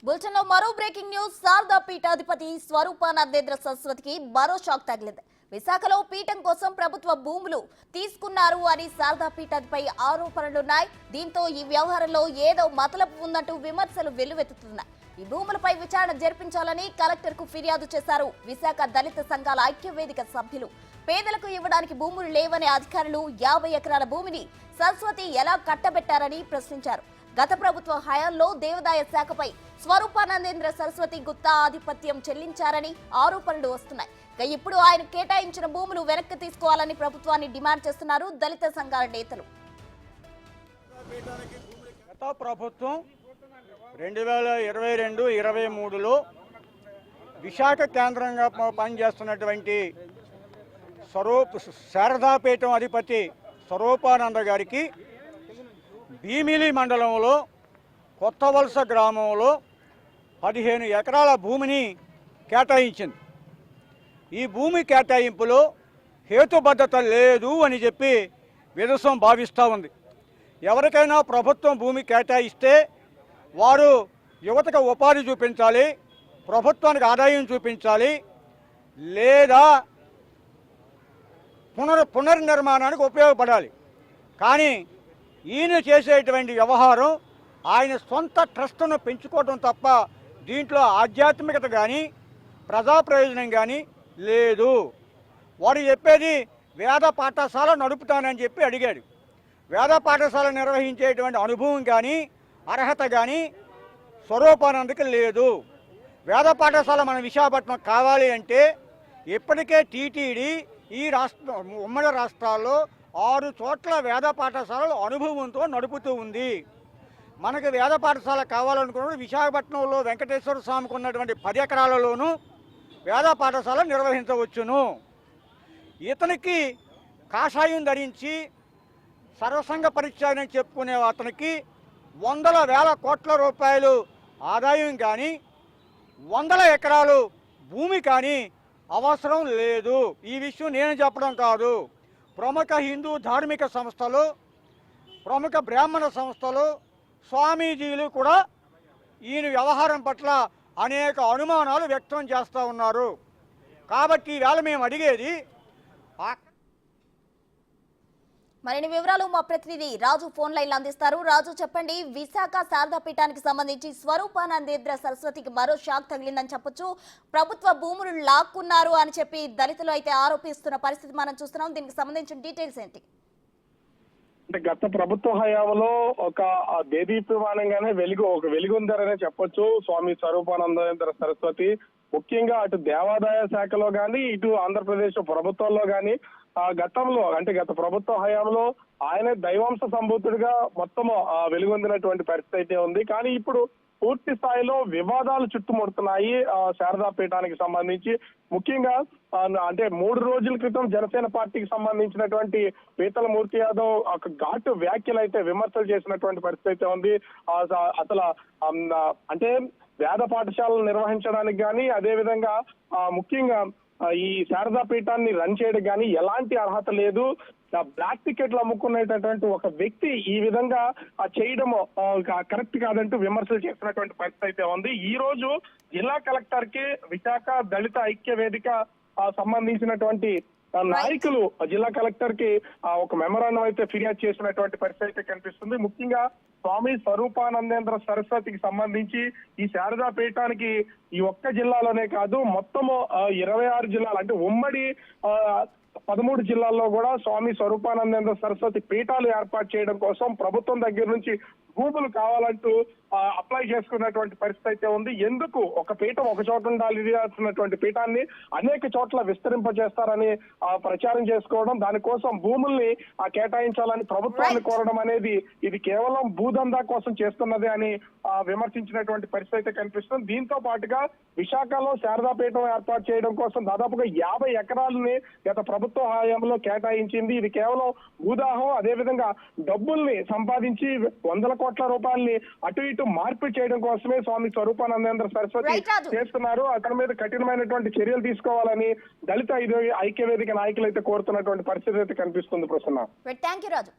Bulletin లో మరో breaking news. Sharada పీఠాధిపతి స్వరూపానందేంద్ర సరస్వతికి మరో షాక్ తగిలింది. విశాఖలో పీఠం కోసం ప్రభుత్వ భూములు తీసుకున్నారు అని శారదా పీఠాధిపై ఆరోపణలున్నాయి. దీంతో ఈ వ్యవహారంలో ఏదో మతలబు ఉందంటూ విమర్శలు వెల్లువెత్తుతున్నాయి. ఈ భూములపై విచారణ జరిపించాలని కలెక్టర్ కు ఫిర్యాదు చేశారు విశాఖ దళిత సంఘాల ఐక్యవేదిక సభ్యులు. పేదలకు ఇవ్వడానికి భూములు లేవనే అధికారులు 50 ఎకరాల భూమిని సరస్వతి ఎలా కట్టబెట్టారని ప్రశ్నించారు. గత ప్రభుత్వ హయాంలో దేవాదాయ శాఖపై స్వరూపానందేంద్ర సరస్వతి గుత్తా ఆధిపత్యం చెల్లించారని ఆరోపణలు వస్తున్నాయి. ఇప్పుడు ఆయన కేటాయించిన భూములు వెనక్కి తీసుకోవాలని ప్రభుత్వాన్ని డిమాండ్ చేస్తున్నారు దళిత సంఘాల నేతలు. గత ప్రభుత్వం 2022-23లో విశాఖ కేంద్రంగా పనిచేస్తున్నటువంటి శారదాపీఠం అధిపతి స్వరూపానంద గారికి భీమిలి మండలంలో కొత్తవలస గ్రామంలో 15 ఎకరాల భూమిని కేటాయించింది. ఈ భూమి కేటాయింపులో హేతుబద్ధత లేదు అని చెప్పి విదసం భావిస్తూ ఉంది. ఎవరికైనా ప్రభుత్వం భూమి కేటాయిస్తే వారు యువతకు ఉపాధి చూపించాలి, ప్రభుత్వానికి ఆదాయం చూపించాలి, లేదా పునర్నిర్మాణానికి ఉపయోగపడాలి. కానీ ఈయన చేసేటువంటి వ్యవహారం ఆయన సొంత ట్రస్టును పెంచుకోవడం తప్ప దీంట్లో ఆధ్యాత్మికత కానీ ప్రజా ప్రయోజనం కానీ లేదు. వారు చెప్పేది వేద పాఠశాల నడుపుతానని చెప్పి అడిగాడు. వేద పాఠశాల నిర్వహించేటువంటి అనుభవం కానీ అర్హత కానీ స్వరూపానందకి లేదు. వేద పాఠశాల మన విశాఖపట్నం కావాలి అంటే ఇప్పటికే టీటీడీ ఈ ఉమ్మడి రాష్ట్రాల్లో 6 చోట్ల వేద పాఠశాలలు అనుభవంతో నడుపుతూ ఉంది. మనకు వేద పాఠశాల కావాలనుకున్నప్పుడు విశాఖపట్నంలో వెంకటేశ్వర స్వామికి ఉన్నటువంటి 10 ఎకరాలలోనూ వేద పాఠశాల నిర్వహించవచ్చును. ఇతనికి కాషాయం ధరించి సర్వసంగ పరిచయం చెప్పుకునే అతనికి వందల వేల కోట్ల రూపాయలు ఆదాయం కానీ 100 ఎకరాలు భూమి కానీ అవసరం లేదు. ఈ విషయం నేను చెప్పడం కాదు. ప్రముఖ హిందూ ధార్మిక సంస్థలు, ప్రముఖ బ్రాహ్మణ సంస్థలు, స్వామీజీలు కూడా ఈయన వ్యవహారం పట్ల అనేక అనుమానాలు వ్యక్తం చేస్తూ ఉన్నారు. కాబట్టి ఈవేళ మేము అడిగేది, మరిన్ని వివరాలు మా ప్రతినిధి రాజు ఫోన్ లైన్లో అందిస్తారు. రాజు, చెప్పండి, విశాఖ శారదా పీఠానికి సంబంధించి స్వరూపానందేంద్ర సరస్వతికి మరో షాక్ తగిలిందని చెప్పొచ్చు. ప్రభుత్వ భూములు లాక్కున్నారు అని చెప్పి దళితులు అయితే ఆరోపిస్తున్న పరిస్థితి మనం చూస్తున్నాం. దీనికి సంబంధించిన డీటెయిల్స్ ఏంటి? అంటే గత ప్రభుత్వ హయాంలో ఒక దేదీప్యమానంగానే వెలుగుందరనే చెప్పొచ్చు స్వామి స్వరూపానందేంద్ర సరస్వతి. ముఖ్యంగా అటు దేవాదాయ శాఖలో కానీ ఇటు ఆంధ్రప్రదేశ్ ప్రభుత్వంలో కానీ గతంలో అంటే గత ప్రభుత్వ హయాంలో ఆయన దైవాంశ సంభూతుడిగా మొత్తం వెలుగొందినటువంటి పరిస్థితి అయితే ఉంది. కానీ ఇప్పుడు పూర్తి స్థాయిలో వివాదాలు చుట్టుముడుతున్నాయి శారదా పీఠానికి సంబంధించి. ముఖ్యంగా అంటే 3 రోజుల క్రితం జనసేన పార్టీకి సంబంధించినటువంటి పీతల మూర్తి యాదవ్ ఒక ఘాటు వ్యాఖ్యలు అయితే విమర్శలు చేసినటువంటి పరిస్థితి అయితే ఉంది. అసలు అంటే వేద పాఠశాలలు నిర్వహించడానికి కానీ అదేవిధంగా ముఖ్యంగా ఈ శారదా పీఠాన్ని రన్ చేయడం కానీ ఎలాంటి అర్హత లేదు. బ్లాక్ టికెట్లు అమ్ముకునేటటువంటి ఒక వ్యక్తి ఈ విధంగా చేయడం కరెక్ట్ కాదంటూ విమర్శలు చేస్తున్నటువంటి పరిస్థితి అయితే ఉంది. ఈ రోజు జిల్లా కలెక్టర్ కి విశాఖ దళిత ఐక్య వేదిక సంబంధించినటువంటి నాయకులు జిల్లా కలెక్టర్ కి ఒక మెమరాండం అయితే ఫిర్యాదు చేసినటువంటి పరిస్థితి అయితే కనిపిస్తుంది. ముఖ్యంగా స్వామి స్వరూపానందేంద్ర సరస్వతికి సంబంధించి ఈ శారదా పీఠానికి ఈ ఒక్క జిల్లాలోనే కాదు మొత్తము 26 జిల్లాలు అంటే ఉమ్మడి 13 జిల్లాల్లో కూడా స్వామి స్వరూపానందేంద్ర సరస్వతి పీఠాలు ఏర్పాటు చేయడం కోసం ప్రభుత్వం దగ్గర నుంచి భూములు కావాలంటూ అప్లై చేసుకున్నటువంటి పరిస్థితి అయితే ఉంది. ఎందుకు ఒక పీఠం ఒక చోట ఉండాల్సినటువంటి పీఠాన్ని అనేక చోట్ల విస్తరింపజేస్తారని ప్రచారం చేసుకోవడం, దానికోసం భూముల్ని కేటాయించాలని ప్రభుత్వాన్ని కోరడం అనేది ఇది కేవలం భూదందా కోసం చేస్తున్నది అని విమర్శించినటువంటి పరిస్థితి అయితే కనిపిస్తుంది. దీంతో పాటుగా విశాఖలో శారదా పీఠం ఏర్పాటు చేయడం కోసం దాదాపుగా 50 ఎకరాలని గత ప్రభుత్వ హయాంలో కేటాయించింది. ఇది కేవలం భూదాహం, అదేవిధంగా డబ్బుల్ని సంపాదించి 100 కోట్ల రూపాయల్ని అటు ఇటు మార్పిడి చేయడం కోసమే స్వామి స్వరూపానందేంద్ర సరస్వతి చేస్తున్నారు. అతని మీద కఠినమైనటువంటి చర్యలు తీసుకోవాలని దళిత ఐక్య వేదిక నాయకులు అయితే కోరుతున్నటువంటి పరిస్థితి అయితే కనిపిస్తుంది. ప్రసన్న. థాంక్యూ రాజు.